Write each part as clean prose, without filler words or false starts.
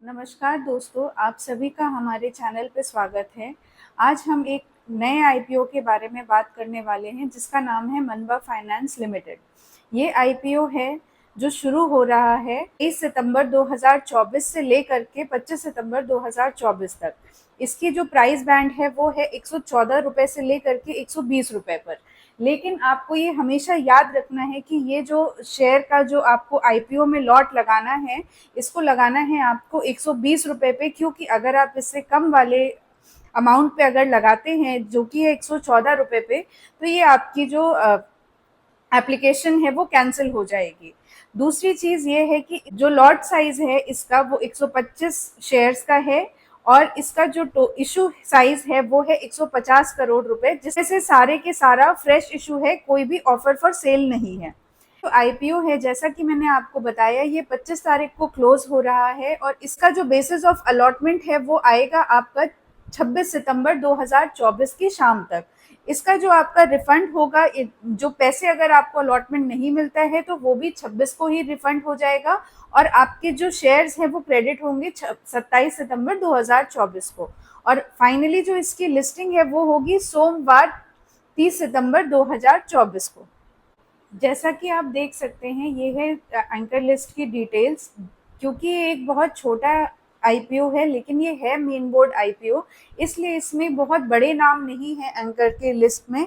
नमस्कार दोस्तों, आप सभी का हमारे चैनल पे स्वागत है। आज हम एक नए आईपीओ के बारे में बात करने वाले हैं जिसका नाम है मनबा फाइनेंस लिमिटेड। ये आईपीओ है जो शुरू हो रहा है 23 सितंबर 2024 से लेकर के 25 सितंबर 2024 तक। इसकी जो प्राइस बैंड है वो है 114 रुपये से लेकर के 120 रुपये पर। लेकिन आपको ये हमेशा याद रखना है कि ये जो शेयर का जो आपको आईपीओ में लॉट लगाना है, इसको लगाना है आपको 120 रुपये पे, क्योंकि अगर आप इससे कम वाले अमाउंट पे अगर लगाते हैं जो कि है 114 रुपये पे, तो ये आपकी जो एप्लीकेशन है वो कैंसिल हो जाएगी। दूसरी चीज़ ये है कि जो लॉट साइज़ है इसका वो 125 शेयर्स का है और इसका जो इशू साइज है वो है 150 करोड़ रुपए, जिसमें से सारे के सारा फ्रेश इशू है, कोई भी ऑफर फॉर सेल नहीं है। तो आईपीओ है, जैसा कि मैंने आपको बताया, ये 25 तारीख को क्लोज हो रहा है और इसका जो बेसिस ऑफ अलॉटमेंट है वो आएगा आपका 26 सितंबर 2024 की शाम तक। इसका जो आपका रिफंड होगा, जो पैसे अगर आपको अलॉटमेंट नहीं मिलता है तो वो भी 26 को ही रिफंड हो जाएगा और आपके जो शेयर्स हैं वो क्रेडिट होंगे 27 सितंबर 2024 को। और फाइनली जो इसकी लिस्टिंग है वो होगी सोमवार 30 सितंबर 2024 को। जैसा कि आप देख सकते हैं, ये है एंकर लिस्ट की डिटेल्स। क्योंकि ये एक बहुत छोटा आईपीओ है लेकिन ये है मेन बोर्ड आईपीओ, इसलिए इसमें बहुत बड़े नाम नहीं है एंकर के लिस्ट में।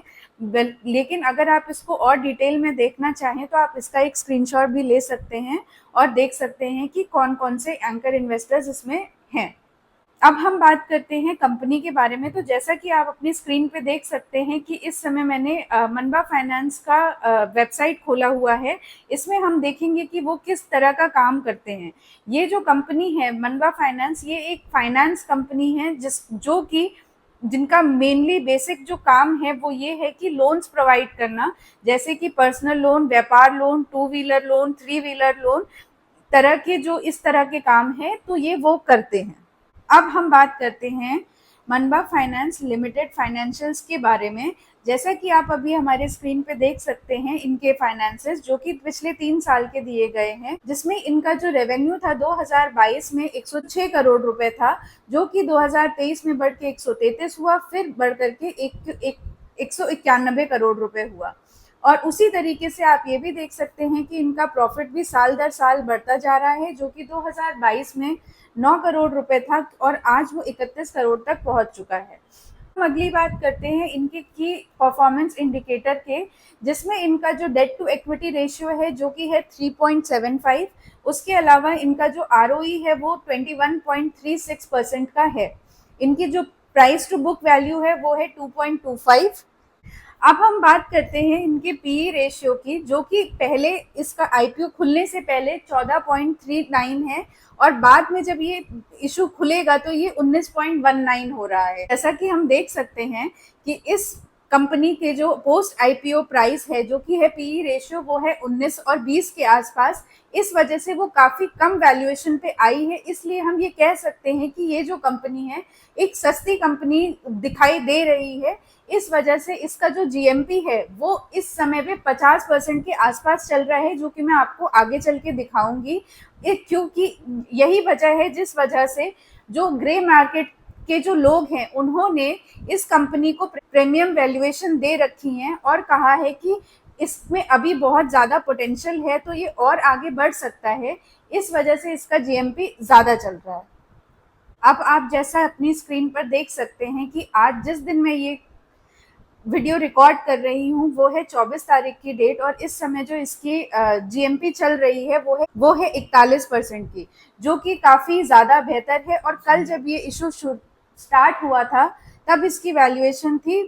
लेकिन अगर आप इसको और डिटेल में देखना चाहें तो आप इसका एक स्क्रीनशॉट भी ले सकते हैं और देख सकते हैं कि कौन कौन से एंकर इन्वेस्टर्स इसमें हैं। अब हम बात करते हैं कंपनी के बारे में। तो जैसा कि आप अपनी स्क्रीन पे देख सकते हैं कि इस समय मैंने मनबा फाइनेंस का वेबसाइट खोला हुआ है। इसमें हम देखेंगे कि वो किस तरह का काम करते हैं। ये जो कंपनी है मनबा फाइनेंस, ये एक फाइनेंस कंपनी है जिनका मेनली बेसिक जो काम है वो ये है कि लोन्स प्रोवाइड करना, जैसे कि पर्सनल लोन, व्यापार loan, 2 wheeler loan, 3 wheeler loan, तरह के जो इस तरह के काम है तो ये वो करते हैं। अब हम बात करते हैं मनबा फाइनेंस लिमिटेड फाइनेंशियल्स के बारे में। जैसा कि आप अभी हमारे स्क्रीन पे देख सकते हैं इनके फाइनेंसेस, जो कि पिछले 3 साल के दिए गए हैं, जिसमें इनका जो रेवेन्यू था 2022 में 106 करोड़ रुपए था, जो कि 2023 में बढ़ के 133 हुआ, फिर बढ़ करके 191 करोड़ रुपए हुआ। और उसी तरीके से आप ये भी देख सकते हैं कि इनका प्रॉफिट भी साल दर साल बढ़ता जा रहा है, जो कि 2022 में 9 करोड़ रुपए था और आज वो 31 करोड़ तक पहुंच चुका है। हम अगली बात करते हैं इनके की परफॉर्मेंस इंडिकेटर के, जिसमें इनका जो डेट टू इक्विटी रेशियो है जो कि है 3.75। उसके अलावा इनका जो आरओई है वो 21.36% का है। इनकी जो प्राइस टू बुक वैल्यू है वो है 2.25। अब हम बात करते हैं इनके पीई रेशियो की, जो कि पहले इसका आईपीओ खुलने से पहले 14.39 है और बाद में जब ये इशू खुलेगा तो ये 19.19 हो रहा है। जैसा कि हम देख सकते हैं कि इस कंपनी के जो पोस्ट आईपीओ प्राइस है जो कि है पीई रेशियो वो है 19 और 20 के आसपास। इस वजह से वो काफ़ी कम वैल्यूएशन पे आई है, इसलिए हम ये कह सकते हैं कि ये जो कंपनी है एक सस्ती कंपनी दिखाई दे रही है। इस वजह से इसका जो जीएमपी है वो इस समय पे 50% के आसपास चल रहा है, जो कि मैं आपको आगे चल के दिखाऊंगी। क्योंकि यही वजह है जिस वजह से जो ग्रे मार्केट के जो लोग हैं उन्होंने इस कंपनी को प्रीमियम वैल्यूएशन दे रखी है और कहा है कि इसमें अभी बहुत ज़्यादा पोटेंशियल है, तो ये और आगे बढ़ सकता है। इस वजह से इसका जीएमपी ज़्यादा चल रहा है। अब आप जैसा अपनी स्क्रीन पर देख सकते हैं कि आज जिस दिन मैं ये वीडियो रिकॉर्ड कर रही हूँ वो है 24 तारीख की डेट, और इस समय जो इसकी जीएमपी चल रही है वो है 41% की, जो कि काफ़ी ज़्यादा बेहतर है। और कल जब ये इशू स्टार्ट हुआ था तब इसकी वैल्यूएशन थी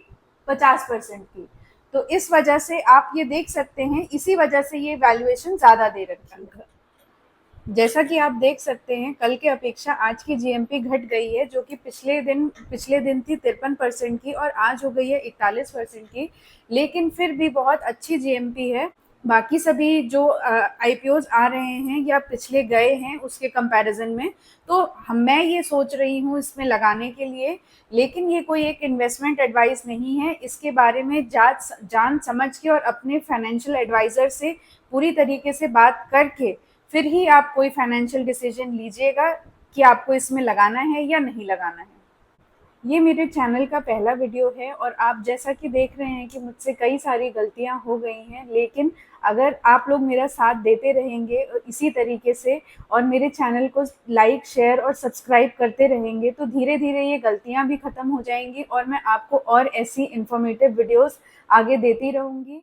50% की। तो इस वजह से आप ये देख सकते हैं, इसी वजह से ये वैल्यूएशन ज़्यादा दे रखी है। जैसा कि आप देख सकते हैं कल के अपेक्षा आज की जीएमपी घट गई है, जो कि पिछले दिन थी 53% की और आज हो गई है 41% की, लेकिन फिर भी बहुत अच्छी जीएमपी है। बाकी सभी जो आईपीओज आ रहे हैं या पिछले गए हैं उसके कंपैरिजन में, तो मैं ये सोच रही हूँ इसमें लगाने के लिए। लेकिन ये कोई एक इन्वेस्टमेंट एडवाइस नहीं है, इसके बारे में जान समझ के और अपने फाइनेंशियल एडवाइज़र से पूरी तरीके से बात करके फिर ही आप कोई फाइनेंशियल डिसीजन लीजिएगा। कि आपको इसमें लगाना है या नहीं लगाना है। ये मेरे चैनल का पहला वीडियो है और आप जैसा कि देख रहे हैं कि मुझसे कई सारी गलतियां हो गई हैं, लेकिन अगर आप लोग मेरा साथ देते रहेंगे इसी तरीके से और मेरे चैनल को लाइक, शेयर और सब्सक्राइब करते रहेंगे तो धीरे-धीरे ये गलतियां भी खत्म हो जाएंगी और मैं आपको और ऐसी इन्फॉर्मेटिव वीडियोस आगे देती रहूँगी।